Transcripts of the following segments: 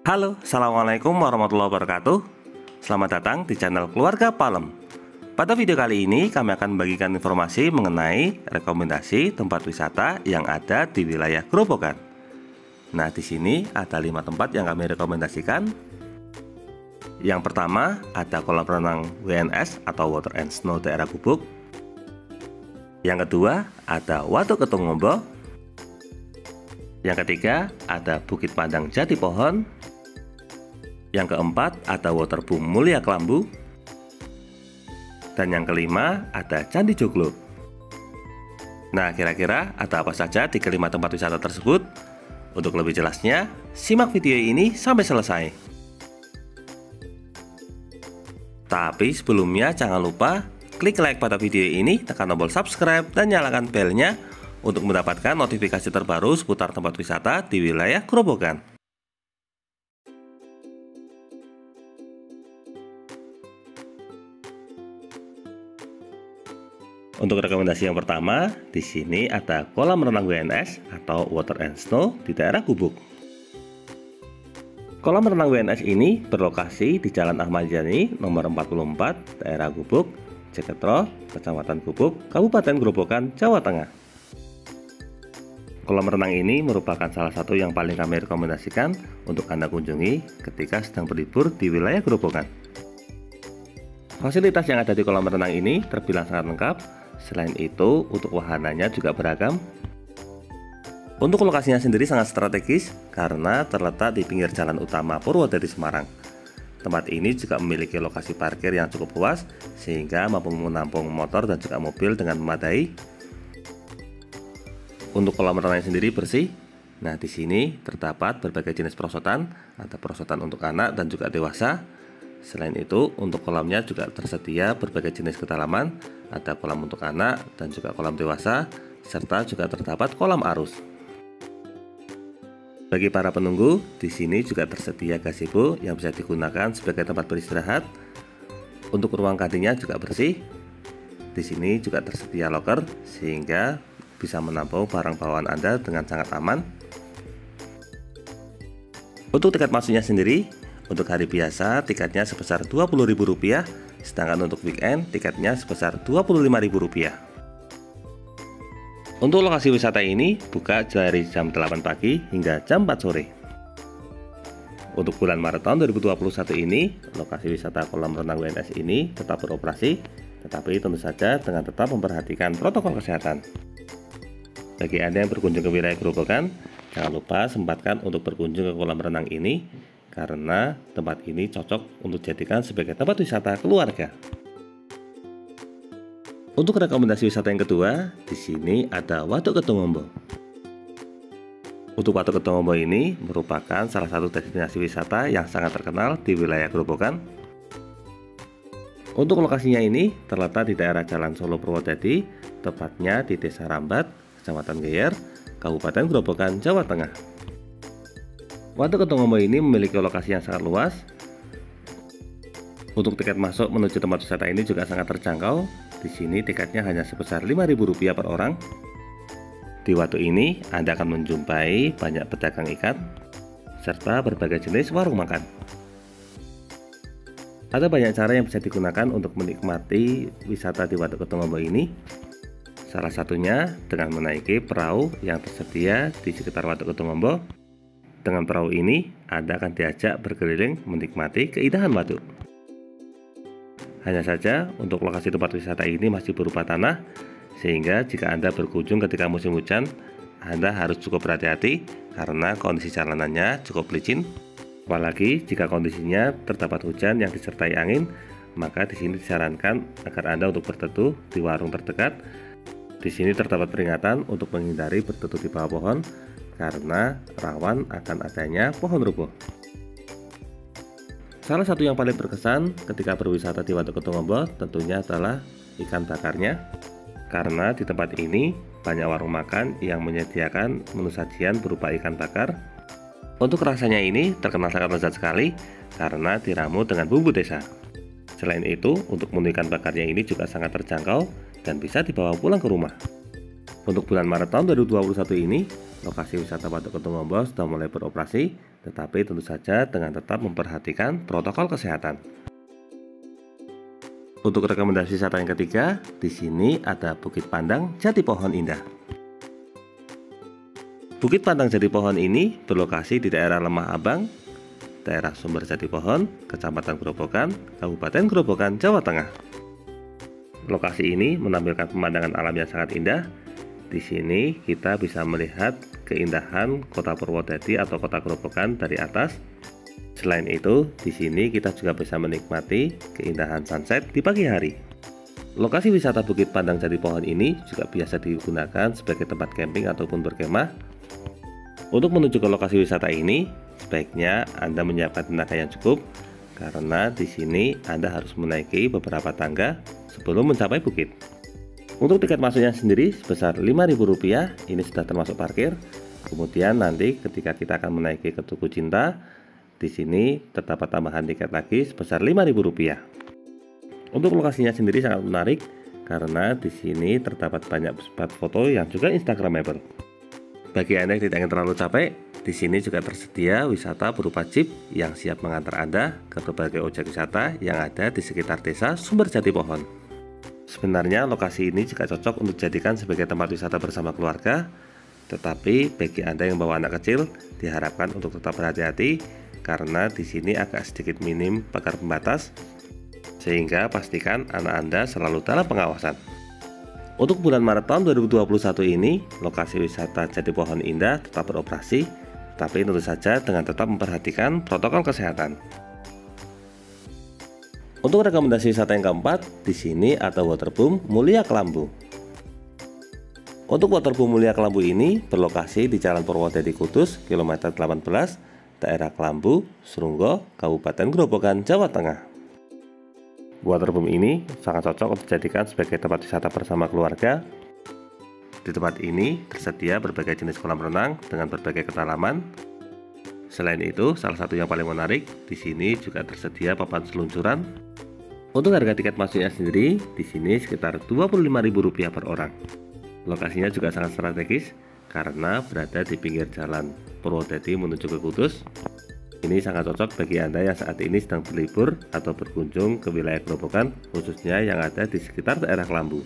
Halo, Assalamualaikum warahmatullahi wabarakatuh. Selamat datang di channel Keluarga Palem. Pada video kali ini kami akan membagikan informasi mengenai rekomendasi tempat wisata yang ada di wilayah Grobogan. Nah, di sini ada 5 tempat yang kami rekomendasikan. Yang pertama ada kolam renang WNS atau Water and Snow daerah Gubuk. Yang kedua ada Waduk Ketungombo. Yang ketiga ada Bukit Pandang Jati Pohon. Yang keempat ada Waterboom Mulia Kelambu. Dan yang kelima ada Candi Joglo. Nah, kira-kira ada apa saja di kelima tempat wisata tersebut? Untuk lebih jelasnya, simak video ini sampai selesai. Tapi sebelumnya jangan lupa klik like pada video ini, tekan tombol subscribe dan nyalakan belnya untuk mendapatkan notifikasi terbaru seputar tempat wisata di wilayah Grobogan. Untuk rekomendasi yang pertama, di sini ada kolam renang WNS atau Water and Snow di daerah Gubuk. Kolam renang WNS ini berlokasi di Jalan Ahmad Yani nomor 44, daerah Gubuk, Ceketro, Kecamatan Gubuk, Kabupaten Grobogan, Jawa Tengah. Kolam renang ini merupakan salah satu yang paling kami rekomendasikan untuk Anda kunjungi ketika sedang berlibur di wilayah Grobogan. Fasilitas yang ada di kolam renang ini terbilang sangat lengkap. Selain itu, untuk wahananya juga beragam. Untuk lokasinya sendiri sangat strategis karena terletak di pinggir jalan utama Purwodadi Semarang. Tempat ini juga memiliki lokasi parkir yang cukup luas sehingga mampu menampung motor dan juga mobil dengan memadai. Untuk kolam renang sendiri bersih. Nah, di sini terdapat berbagai jenis perosotan, ada perosotan untuk anak dan juga dewasa. Selain itu, untuk kolamnya juga tersedia berbagai jenis kedalaman, ada kolam untuk anak dan juga kolam dewasa, serta juga terdapat kolam arus. Bagi para penunggu, di sini juga tersedia gazebo yang bisa digunakan sebagai tempat beristirahat. Untuk ruang gantinya juga bersih. Di sini juga tersedia loker sehingga bisa menampung barang bawaan Anda dengan sangat aman. Untuk tiket masuknya sendiri, untuk hari biasa tiketnya sebesar Rp20.000, sedangkan untuk weekend tiketnya sebesar Rp25.000. Untuk lokasi wisata ini buka dari jam 8 pagi hingga jam 4 sore. Untuk bulan Maret tahun 2021 ini, lokasi wisata kolam renang WNS ini tetap beroperasi, tetapi tentu saja dengan tetap memperhatikan protokol kesehatan. Bagi Anda yang berkunjung ke wilayah Grobogan, jangan lupa sempatkan untuk berkunjung ke kolam renang ini karena tempat ini cocok untuk dijadikan sebagai tempat wisata keluarga. Untuk rekomendasi wisata yang kedua, di sini ada Waduk Ketungombo. Untuk Waduk Ketungombo ini merupakan salah satu destinasi wisata yang sangat terkenal di wilayah Grobogan. Untuk lokasinya ini terletak di daerah Jalan Solo Purwodadi, tepatnya di Desa Rambat, Kecamatan Geyer, Kabupaten Grobogan, Jawa Tengah. Waduk Ketungombo ini memiliki lokasi yang sangat luas. Untuk tiket masuk menuju tempat wisata ini juga sangat terjangkau. Di sini tiketnya hanya sebesar Rp5.000 per orang. Di waduk ini Anda akan menjumpai banyak pedagang ikan serta berbagai jenis warung makan. Ada banyak cara yang bisa digunakan untuk menikmati wisata di Waduk Ketungombo ini. Salah satunya dengan menaiki perahu yang tersedia di sekitar Waduk Ketungombo. Dengan perahu ini, Anda akan diajak berkeliling menikmati keindahan waduk. Hanya saja, untuk lokasi tempat wisata ini masih berupa tanah, sehingga jika Anda berkunjung ketika musim hujan, Anda harus cukup berhati-hati karena kondisi jalanannya cukup licin. Apalagi jika kondisinya terdapat hujan yang disertai angin, maka di sini disarankan agar Anda untuk berteduh di warung terdekat. Di sini terdapat peringatan untuk menghindari berteduh di bawah pohon karena rawan akan adanya pohon roboh. Salah satu yang paling berkesan ketika berwisata di Waduk Ketungombo tentunya adalah ikan bakarnya, karena di tempat ini banyak warung makan yang menyediakan menu sajian berupa ikan bakar. Untuk rasanya ini terkenal sangat lezat sekali karena diramu dengan bumbu desa. Selain itu, untuk menu ikan bakarnya ini juga sangat terjangkau dan bisa dibawa pulang ke rumah. Untuk bulan Maret tahun 2021 ini, lokasi wisata Waduk Ketungombo sudah mulai beroperasi, tetapi tentu saja dengan tetap memperhatikan protokol kesehatan. Untuk rekomendasi wisata yang ketiga, di sini ada Bukit Pandang Jati Pohon Indah. Bukit Pandang Jati Pohon ini berlokasi di daerah Lemah Abang, daerah Sumber Jati Pohon, Kecamatan Grobogan, Kabupaten Grobogan, Jawa Tengah. Lokasi ini menampilkan pemandangan alam yang sangat indah. Di sini kita bisa melihat keindahan Kota Purwodadi atau Kota Grobogan dari atas. Selain itu, di sini kita juga bisa menikmati keindahan sunset di pagi hari. Lokasi wisata Bukit Pandang Jati Pohon ini juga biasa digunakan sebagai tempat camping ataupun berkemah. Untuk menuju ke lokasi wisata ini, sebaiknya Anda menyiapkan tenaga yang cukup karena di sini Anda harus menaiki beberapa tangga sebelum mencapai bukit. Untuk tiket masuknya sendiri sebesar Rp5.000, ini sudah termasuk parkir. Kemudian nanti ketika kita akan menaiki ke Tugu Cinta, di sini terdapat tambahan tiket lagi sebesar Rp5.000. Untuk lokasinya sendiri sangat menarik karena di sini terdapat banyak spot foto yang juga instagramable. Bagi Anda yang tidak ingin terlalu capek, di sini juga tersedia wisata berupa jeep yang siap mengantar Anda ke berbagai objek wisata yang ada di sekitar desa Sumber Jati Pohon. Sebenarnya lokasi ini juga cocok untuk dijadikan sebagai tempat wisata bersama keluarga, tetapi bagi Anda yang bawa anak kecil diharapkan untuk tetap berhati-hati karena di sini agak sedikit minim pagar pembatas, sehingga pastikan anak Anda selalu dalam pengawasan. Untuk bulan Maret tahun 2021 ini, lokasi wisata Jati Pohon Indah tetap beroperasi, tapi tentu saja dengan tetap memperhatikan protokol kesehatan. Untuk rekomendasi wisata yang keempat, di sini ada Waterboom Mulia Kelambu. Untuk Waterboom Mulia Kelambu ini berlokasi di Jalan Purwodadi Kudus, kilometer 18, daerah Kelambu, Srunggo, Kabupaten Grobogan, Jawa Tengah. Waterboom ini sangat cocok untuk dijadikan sebagai tempat wisata bersama keluarga. Di tempat ini tersedia berbagai jenis kolam renang dengan berbagai kedalaman. Selain itu, salah satu yang paling menarik, di sini juga tersedia papan seluncuran. Untuk harga tiket masuknya sendiri, di sini sekitar Rp25.000 per orang. Lokasinya juga sangat strategis karena berada di pinggir jalan Purwodadi menuju ke Kudus. Ini sangat cocok bagi Anda yang saat ini sedang berlibur atau berkunjung ke wilayah Grobogan, khususnya yang ada di sekitar daerah Kelambu.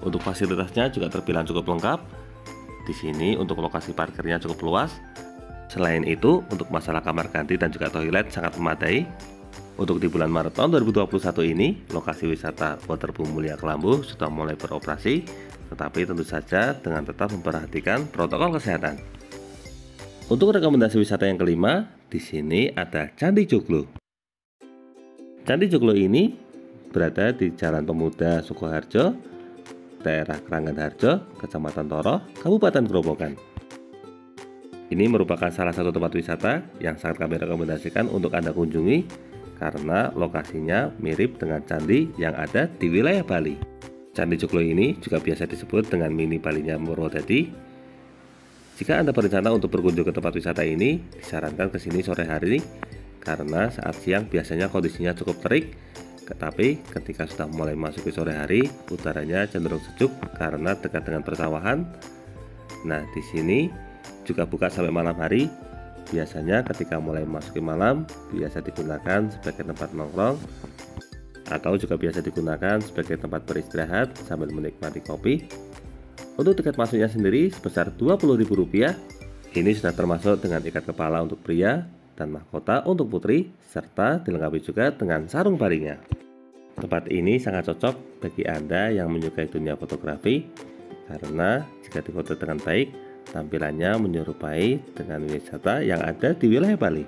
Untuk fasilitasnya juga terbilang cukup lengkap. Di sini untuk lokasi parkirnya cukup luas. Selain itu, untuk masalah kamar ganti dan juga toilet sangat memadai. Untuk di bulan Maret tahun 2021 ini, lokasi wisata Waterboom Mulia Kelambu sudah mulai beroperasi, tetapi tentu saja dengan tetap memperhatikan protokol kesehatan. Untuk rekomendasi wisata yang kelima, di sini ada Candi Joglo. Candi Joglo ini berada di Jalan Pemuda Sukoharjo, daerah Kranggan Harjo, Kecamatan Toro, Kabupaten Grobogan. Ini merupakan salah satu tempat wisata yang sangat kami rekomendasikan untuk Anda kunjungi karena lokasinya mirip dengan candi yang ada di wilayah Bali. Candi Joglo ini juga biasa disebut dengan mini Balinya Purwodadi. Jika Anda berencana untuk berkunjung ke tempat wisata ini, disarankan ke sini sore hari karena saat siang biasanya kondisinya cukup terik, tetapi ketika sudah mulai masuk ke sore hari, udaranya cenderung sejuk karena dekat dengan persawahan. Nah, di sini juga buka sampai malam hari. Biasanya ketika mulai masuki malam biasa digunakan sebagai tempat nongkrong atau juga biasa digunakan sebagai tempat beristirahat sambil menikmati kopi. Untuk tiket masuknya sendiri sebesar Rp20.000. Ini sudah termasuk dengan ikat kepala untuk pria dan mahkota untuk putri, serta dilengkapi juga dengan sarung baringnya. Tempat ini sangat cocok bagi Anda yang menyukai dunia fotografi karena jika difoto dengan baik, tampilannya menyerupai dengan wisata yang ada di wilayah Bali.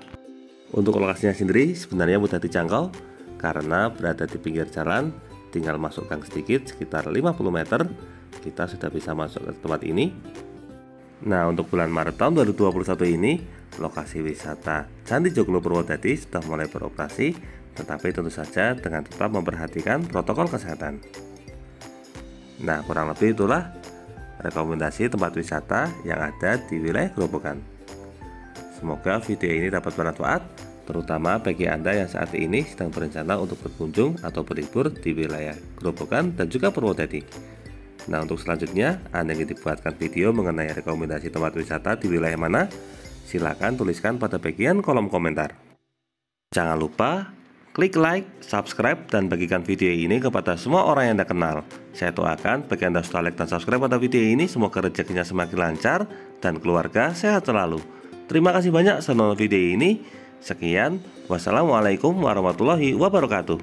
Untuk lokasinya sendiri sebenarnya mudah dijangkau karena berada di pinggir jalan, tinggal masuk gang sedikit sekitar 50 meter, kita sudah bisa masuk ke tempat ini. Nah, untuk bulan Maret tahun 2021 ini, lokasi wisata Candi Joglo Purwodadi sudah mulai beroperasi, tetapi tentu saja dengan tetap memperhatikan protokol kesehatan. Nah, kurang lebih itulah rekomendasi tempat wisata yang ada di wilayah Grobogan. Semoga video ini dapat bermanfaat, terutama bagi Anda yang saat ini sedang berencana untuk berkunjung atau berlibur di wilayah Grobogan dan juga Purwodadi. Nah, untuk selanjutnya, Anda ingin dibuatkan video mengenai rekomendasi tempat wisata di wilayah mana? Silakan tuliskan pada bagian kolom komentar. Jangan lupa klik like, subscribe, dan bagikan video ini kepada semua orang yang Anda kenal. Saya doakan bagi Anda sudah like dan subscribe pada video ini, semoga rezekinya semakin lancar dan keluarga sehat selalu. Terima kasih banyak sudah nonton video ini. Sekian, wassalamualaikum warahmatullahi wabarakatuh.